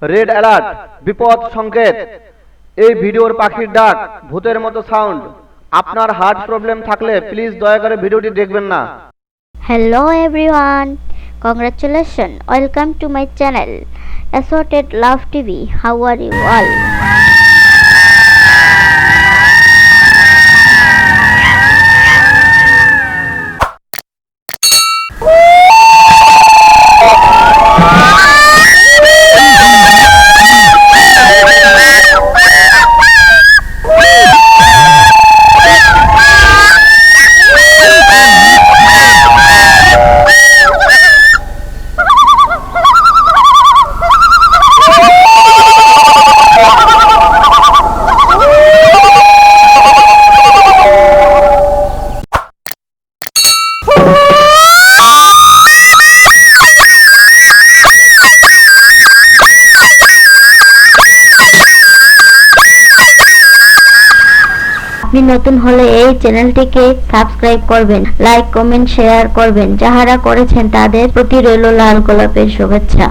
Red alert, বিপদ সংকেত। এই ভিডিওর পাখির ডাক, ভূতের মতো সাউন্ড। আপনার হার্ট প্রবলেম থাকলে প্লিজ দয়া করে ভিডিওটি দেখবেন না। Hello everyone, congratulations, welcome to my channel Assorted Love TV. How are you all? আপনি নতুন হলে এই চ্যানেলটিকে সাবস্ক্রাইব করবেন, লাইক কমেন্ট শেয়ার করবেন। যাহারা করেছেন তাদের প্রতি রইল লাল গোলাপের শুভেচ্ছা।